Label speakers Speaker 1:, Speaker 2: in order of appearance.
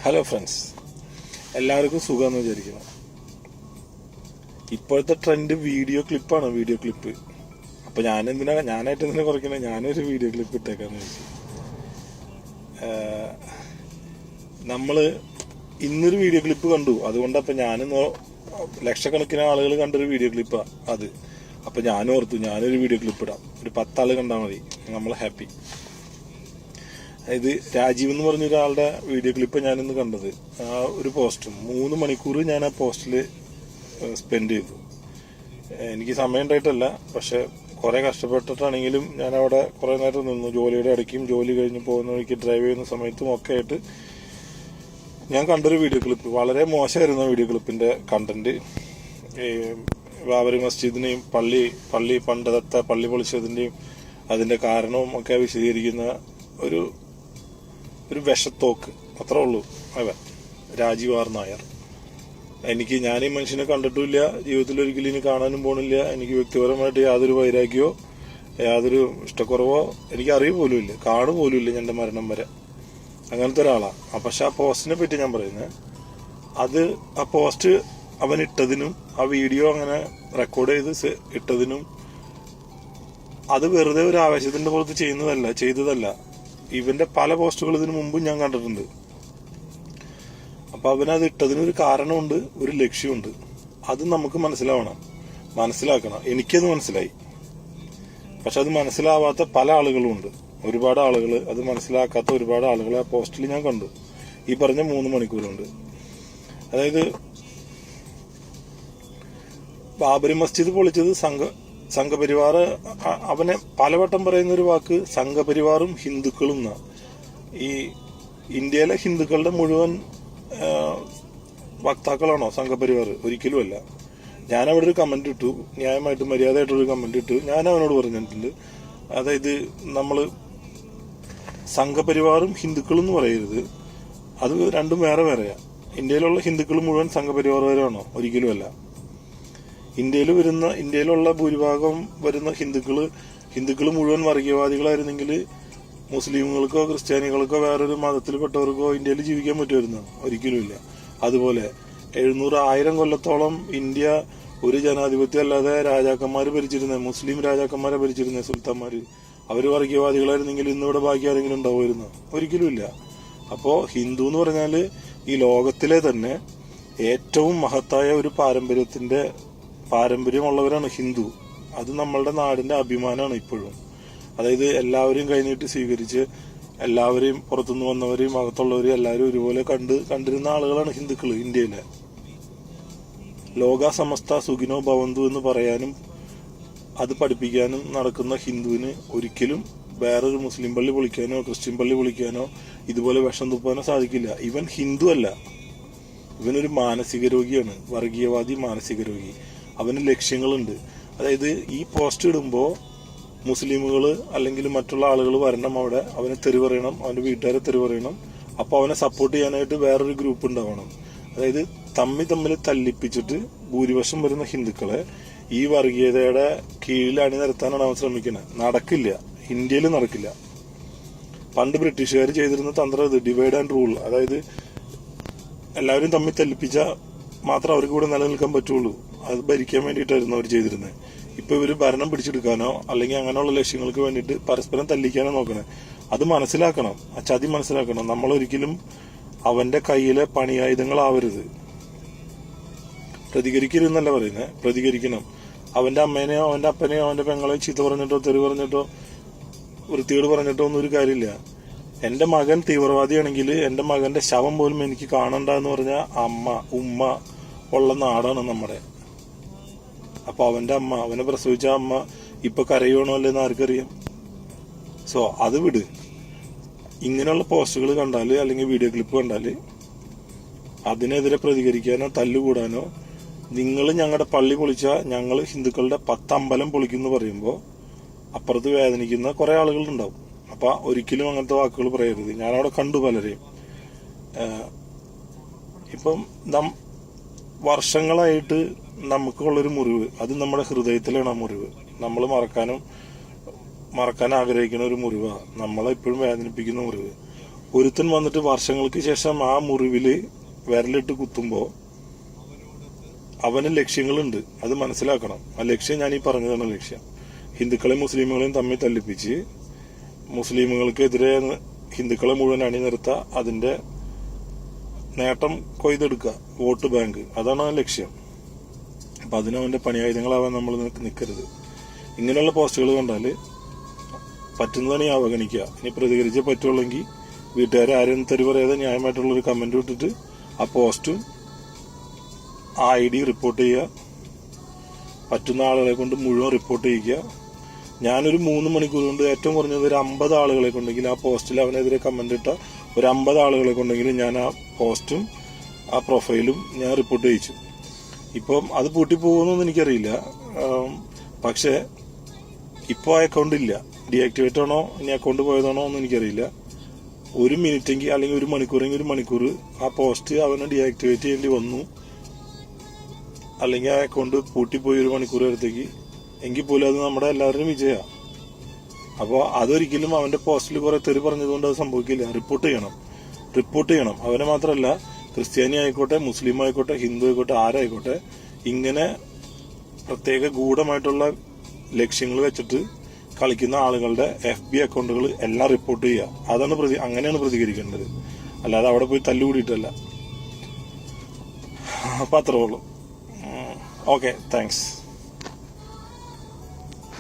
Speaker 1: Hello friends, എല്ലാവർക്കും സുഖമെന്ന് വിചാരിക്കണം. ഇപ്പോഴത്തെ ട്രെൻഡ് വീഡിയോ ക്ലിപ്പാണ്. Video clip. അപ്പൊ ഞാനായിട്ട് എന്തിനാ കുറയ്ക്കണേ? ഞാനൊരു വീഡിയോ ക്ലിപ്പ് ഇട്ടേക്കാന്ന് ചോദിച്ചു. നമ്മള് ഇന്നൊരു വീഡിയോ ക്ലിപ്പ് കണ്ടു. അതുകൊണ്ടപ്പൊ ലക്ഷക്കണക്കിന് ആളുകൾ കണ്ടൊരു വീഡിയോ ക്ലിപ്പാ അത്. അപ്പൊ ഞാനും ഓർത്തു ഞാനൊരു വീഡിയോ ക്ലിപ്പ് ഇടാം. ഒരു 10 ആള് കണ്ടാൽ മതി, നമ്മൾ ഹാപ്പി. ഇത് രാജീവ് എന്ന് പറഞ്ഞ ഒരാളുടെ വീഡിയോ ക്ലിപ്പ് ഞാനിന്ന് കണ്ടത്. ആ ഒരു പോസ്റ്റ് 3 മണിക്കൂർ ഞാൻ ആ പോസ്റ്റിൽ സ്പെൻഡ് ചെയ്തു. എനിക്ക് സമയം ഉണ്ടായിട്ടല്ല, പക്ഷെ കുറെ കഷ്ടപ്പെട്ടിട്ടാണെങ്കിലും ഞാൻ അവിടെ കുറെ നേരം നിന്നു. ജോലിയുടെ ഇടയ്ക്കും ജോലി കഴിഞ്ഞ് പോകുന്ന വഴിക്ക് ഡ്രൈവ് ചെയ്യുന്ന സമയത്തും ഒക്കെ ആയിട്ട് ഞാൻ കണ്ടൊരു വീഡിയോ ക്ലിപ്പ്. വളരെ മോശമായിരുന്നു ആ വീഡിയോ ക്ലിപ്പിന്റെ കണ്ടന്റ്. ബാബറി മസ്ജിദിനെയും പള്ളി പണ്ടത്തെ പള്ളി പൊളിച്ചതിന്റെയും അതിന്റെ കാരണവും ഒക്കെ വിശദീകരിക്കുന്ന ഒരു വിഷത്തോക്ക്. അത്രേ ഉള്ളൂ. രാജീവ് ആർ നായർ. ഞാൻ ഈ മനുഷ്യനെ കണ്ടിട്ടുമില്ല, ജീവിതത്തിൽ ഒരിക്കലും ഇനി കാണാനും പോണില്ല. എനിക്ക് വ്യക്തിപരമായിട്ട് യാതൊരു വൈരാഗ്യമോ യാതൊരു ഇഷ്ടക്കുറവോ എനിക്ക് അറിയ പോലും ഇല്ല, കാണു പോലും ഇല്ല എന്റെ മരണം വരെ. അങ്ങനത്തെ ഒരാളാ. പക്ഷെ ആ പോസ്റ്റിനെ പറ്റി ഞാൻ പറയുന്നത്, ആ പോസ്റ്റ് അവൻ ഇട്ടതിനും ആ വീഡിയോ അങ്ങനെ റെക്കോർഡ് ചെയ്ത് ഇട്ടതിനും അത് വെറുതെ ഒരു ആവേശത്തിന്റെ പുറത്ത് ചെയ്തതല്ല. ഇവന്റെ പല പോസ്റ്റുകൾ ഇതിനു മുമ്പും ഞാൻ കണ്ടിട്ടുണ്ട്. അപ്പൊ അവനത് ഇട്ടതിനൊരു കാരണമുണ്ട്, ഒരു ലക്ഷ്യമുണ്ട്. അത് നമുക്ക് മനസ്സിലാക്കണം. എനിക്കത് മനസ്സിലായി. പക്ഷെ അത് മനസ്സിലാവാത്ത പല ആളുകളും ഉണ്ട്. ഒരുപാട് ആളുകൾ അത് മനസ്സിലാക്കാത്ത ഒരുപാട് ആളുകൾ ആ പോസ്റ്റിൽ ഞാൻ കണ്ടു. ഈ പറഞ്ഞ 3 മണിക്കൂറുണ്ട്. അതായത് ബാബരി മസ്ജിദ് പൊളിച്ചത് സംഘപരിവാർ. അവനെ പലവട്ടം പറയുന്ന ഒരു വാക്ക് സംഘപരിവാറും ഹിന്ദുക്കളും എന്നാ. ഈ ഇന്ത്യയിലെ ഹിന്ദുക്കളുടെ മുഴുവൻ വക്താക്കളാണോ സംഘപരിവാർ? ഒരിക്കലും അല്ല. ഞാൻ അവിടെ ഒരു കമന്റ് ഇട്ടു, ന്യായമായിട്ട് മര്യാദയായിട്ടൊരു കമന്റ് ഇട്ടു. ഞാൻ അവനോട് പറഞ്ഞിട്ടുണ്ട്, അതായത് നമ്മള് സംഘപരിവാറും ഹിന്ദുക്കളും എന്ന് പറയരുത്, അത് രണ്ടും വേറെയാ. ഇന്ത്യയിലുള്ള ഹിന്ദുക്കൾ മുഴുവൻ സംഘപരിവാറുകാരാണോ? ഒരിക്കലും അല്ല. ഇന്ത്യയിലുള്ള ഭൂരിഭാഗം വരുന്ന ഹിന്ദുക്കള് മുഴുവൻ വർഗീയവാദികളായിരുന്നെങ്കിൽ മുസ്ലിമുകൾക്കോ ക്രിസ്ത്യാനികൾക്കോ വേറൊരു മതത്തിൽപ്പെട്ടവർക്കോ ഇന്ത്യയിൽ ജീവിക്കാൻ പറ്റുമായിരുന്നു? ഒരിക്കലും ഇല്ല. അതുപോലെ 700-1000 കൊല്ലത്തോളം ഇന്ത്യ ഒരു ജനാധിപത്യം അല്ലാതെ രാജാക്കന്മാര് ഭരിച്ചിരുന്നത്, മുസ്ലിം രാജാക്കന്മാരെ ഭരിച്ചിരുന്നത്, സുൽത്താന്മാര്. അവര് വർഗീയവാദികളായിരുന്നെങ്കിൽ ഇന്നിവിടെ ബാക്കി ആരെങ്കിലും ഉണ്ടാവുമായിരുന്നു? ഒരിക്കലും ഇല്ല. അപ്പോ ഹിന്ദു എന്ന് പറഞ്ഞാല് ഈ ലോകത്തിലെ തന്നെ ഏറ്റവും മഹത്തായ ഒരു പാരമ്പര്യമുള്ളവരാണ് ഹിന്ദു. അത് നമ്മളുടെ നാടിന്റെ അഭിമാനമാണ് ഇപ്പോഴും. അതായത് എല്ലാവരെയും കൈനീട്ടി സ്വീകരിച്ച് എല്ലാവരെയും പുറത്തുനിന്ന് വന്നവരെയും അകത്തുള്ളവരെയും എല്ലാവരും ഒരുപോലെ കണ്ടിരുന്ന ആളുകളാണ് ഹിന്ദുക്കൾ ഇന്ത്യയിലെ. ലോക സമസ്ത സുഖിനോ ഭവന്തു എന്ന് പറയാനും അത് പഠിപ്പിക്കാനും നടക്കുന്ന ഹിന്ദുവിന് ഒരിക്കലും വേറൊരു മുസ്ലിം പള്ളി പൊളിക്കാനോ ക്രിസ്ത്യൻ പള്ളി പൊളിക്കാനോ ഇതുപോലെ വിഷം തുപ്പാനോ സാധിക്കില്ല. ഇവൻ ഹിന്ദു അല്ല, ഇവനൊരു മാനസിക രോഗിയാണ്, വർഗീയവാദി മാനസിക രോഗി. അവന് ലക്ഷ്യങ്ങളുണ്ട്. അതായത് ഈ പോസ്റ്റ് ഇടുമ്പോ മുസ്ലിമുകള് അല്ലെങ്കിൽ മറ്റുള്ള ആളുകൾ വരണം, അവിടെ അവനെ തെറി പറയണം, അവന്റെ വീട്ടുകാരെ തെറി പറയണം. അപ്പൊ അവനെ സപ്പോർട്ട് ചെയ്യാനായിട്ട് വേറൊരു ഗ്രൂപ്പ് ഉണ്ടാവണം. അതായത് തമ്മിൽ തല്ലിപ്പിച്ചിട്ട് ഭൂരിപക്ഷം വരുന്ന ഹിന്ദുക്കളെ ഈ വർഗീയതയുടെ കീഴിൽ അണിനിരത്താനാണ് അവൻ ശ്രമിക്കുന്നത്. നടക്കില്ല, ഇന്ത്യയിൽ നടക്കില്ല. പണ്ട് ബ്രിട്ടീഷുകാർ ചെയ്തിരുന്ന തന്ത്രം ഇത്, ഡിവൈഡ് ആൻഡ് റൂൾ. അതായത് എല്ലാവരും തമ്മിൽ തല്ലിപ്പിച്ച മാത്രം അവർക്ക് കൂടെ നിലനിൽക്കാൻ പറ്റുള്ളൂ. അത് ഭരിക്കാൻ വേണ്ടിയിട്ടായിരുന്നു അവർ ചെയ്തിരുന്നത്. ഇപ്പൊ ഇവര് ഭരണം പിടിച്ചെടുക്കാനോ അല്ലെങ്കിൽ അങ്ങനെയുള്ള ലക്ഷ്യങ്ങൾക്ക് വേണ്ടിയിട്ട് പരസ്പരം തല്ലിക്കാനോ നോക്കണേ. അത് മനസ്സിലാക്കണം, ആ ചതി മനസ്സിലാക്കണം. നമ്മളൊരിക്കലും അവന്റെ കയ്യിലെ പണിയായുധങ്ങളാവരുത്. പ്രതികരിക്കരുതെന്നല്ല പറയുന്നത്, പ്രതികരിക്കണം. അവന്റെ അമ്മേനെയോ അവന്റെ അപ്പനെയോ അവന്റെ പെങ്ങളെയോ ചീത്ത പറഞ്ഞിട്ടോ തെറി പറഞ്ഞിട്ടോ വൃത്തിയോട് പറഞ്ഞിട്ടോ ഒന്നും ഒരു കാര്യമില്ല. എന്റെ മകൻ തീവ്രവാദിയാണെങ്കിൽ എന്റെ മകന്റെ ശവം പോലും എനിക്ക് കാണണ്ട എന്ന് പറഞ്ഞ ഉമ്മ ഉള്ള നാടാണ് നമ്മുടെ. അപ്പൊ അവനെ പ്രസവിച്ച അമ്മ ഇപ്പൊ കരയണോ അല്ലെന്ന് ആർക്കറിയാം? സോ അത് വിട്. ഇങ്ങനെയുള്ള പോസ്റ്റുകൾ കണ്ടാല് അല്ലെങ്കിൽ വീഡിയോ ക്ലിപ്പ് കണ്ടാല് അതിനെതിരെ പ്രതികരിക്കാനോ തല്ലുകൂടാനോ, നിങ്ങൾ ഞങ്ങളുടെ പള്ളി പൊളിച്ച ഞങ്ങൾ ഹിന്ദുക്കളുടെ 10 അമ്പലം പൊളിക്കുന്നു പറയുമ്പോ അപ്പുറത്ത് വേദനിക്കുന്ന കുറെ ആളുകളുണ്ടാവും. അപ്പൊ ഒരിക്കലും അങ്ങനത്തെ വാക്കുകൾ പറയരുത്. ഞാനവിടെ കണ്ടു പലരെയും. ഇപ്പം വർഷങ്ങളായിട്ട് നമുക്കുള്ളൊരു മുറിവ്, അത് നമ്മുടെ ഹൃദയത്തിലാണ്. ആ മുറിവ് നമ്മൾ മറക്കാൻ ആഗ്രഹിക്കുന്ന ഒരു മുറിവാ, നമ്മളെ ഇപ്പോഴും വേദനിപ്പിക്കുന്ന മുറിവ്. ഒരുത്തൻ വന്നിട്ട് വർഷങ്ങൾക്ക് ശേഷം ആ മുറിവില് വിരലിട്ട് കുത്തുമ്പോ അവന് ലക്ഷ്യങ്ങളുണ്ട്, അത് മനസ്സിലാക്കണം. ആ ലക്ഷ്യം ഞാൻ ഈ പറഞ്ഞതാണ് ലക്ഷ്യം. ഹിന്ദുക്കളെയും മുസ്ലിമുകളെയും തമ്മിൽ തല്ലിപ്പിച്ച് മുസ്ലിമുകൾക്കെതിരെ ഹിന്ദുക്കളെ മുഴുവൻ അണിനിർത്ത, അതിന്റെ നേട്ടം കൊയ്തെടുക്കുക, വോട്ട് ബാങ്ക്, അതാണ് ആ ലക്ഷ്യം. അപ്പൊ അതിനവന്റെ പണിയായുധങ്ങളാവാൻ നമ്മൾ നിൽക്കരുത്. ഇങ്ങനെയുള്ള പോസ്റ്റുകൾ കണ്ടാല് പറ്റുന്നതാണ് ഈ അവഗണിക്കുക. ഇനി പ്രതികരിച്ചേ പറ്റുള്ളെങ്കിൽ വീട്ടുകാരെ ആരും തെറി പറയാതെ ന്യായമായിട്ടുള്ളൊരു കമന്റ് ഇട്ടിട്ട് ആ പോസ്റ്റും ആ ID റിപ്പോർട്ട് ചെയ്യുക. പറ്റുന്ന ആളുകളെ കൊണ്ട് മുഴുവൻ റിപ്പോർട്ട് ചെയ്യിക്കുക. ഞാനൊരു 3 മണിക്കൂർ കൊണ്ട് ഏറ്റവും കുറഞ്ഞത് ഒരു 50 ആളുകളെ കൊണ്ടെങ്കിൽ ആ പോസ്റ്റിൽ അവനെതിരെ കമന്റ് ഇട്ട ഒരു 50 ആളുകളെ കൊണ്ടെങ്കിലും ഞാൻ ആ പോസ്റ്റും ആ പ്രൊഫൈലും ഞാൻ റിപ്പോർട്ട് ചെയ്യിച്ചു. ഇപ്പം അത് പൂട്ടിപ്പോകുമെന്നൊന്നും എനിക്കറിയില്ല. പക്ഷെ ഇപ്പോൾ ആ അക്കൗണ്ട് ഇല്ല. ഡീആക്ടിവേറ്റ് ആണോ ഇനി അക്കൗണ്ട് പോയതാണോ ഒന്നും എനിക്കറിയില്ല. 1 മിനിറ്റെങ്കിൽ അല്ലെങ്കിൽ 1 മണിക്കൂറെങ്കിൽ 1 മണിക്കൂർ ആ പോസ്റ്റ് അവനെ ഡീആക്ടിവേറ്റ് ചെയ്യേണ്ടി വന്നു. അല്ലെങ്കിൽ ആ അക്കൗണ്ട് പൂട്ടിപ്പോയി 1 മണിക്കൂർ നേരത്തേക്ക്. എങ്കിൽ പോലും അത് നമ്മുടെ എല്ലാവരുടെയും വിജയമാണ്. അപ്പോൾ അതൊരിക്കലും അവന്റെ പോസ്റ്റിൽ കുറെ തെറി പറഞ്ഞതുകൊണ്ട് അത് സംഭവിക്കില്ല. റിപ്പോർട്ട് ചെയ്യണം. അവനെ മാത്രമല്ല, ക്രിസ്ത്യാനി ആയിക്കോട്ടെ, മുസ്ലിം ആയിക്കോട്ടെ, ഹിന്ദു ആയിക്കോട്ടെ, ആരായിക്കോട്ടെ, ഇങ്ങനെ പ്രത്യേക ഗൂഢമായിട്ടുള്ള ലക്ഷ്യങ്ങൾ വെച്ചിട്ട് കളിക്കുന്ന ആളുകളുടെ FB അക്കൗണ്ടുകൾ എല്ലാം റിപ്പോർട്ട് ചെയ്യുക. അതാണ് അങ്ങനെയാണ് പ്രതികരിക്കേണ്ടത്. അല്ലാതെ അവിടെ പോയി തല്ലുകൂടിയിട്ടല്ല. അപ്പൊ അത്രേ ഉള്ളൂ. Okay, thanks.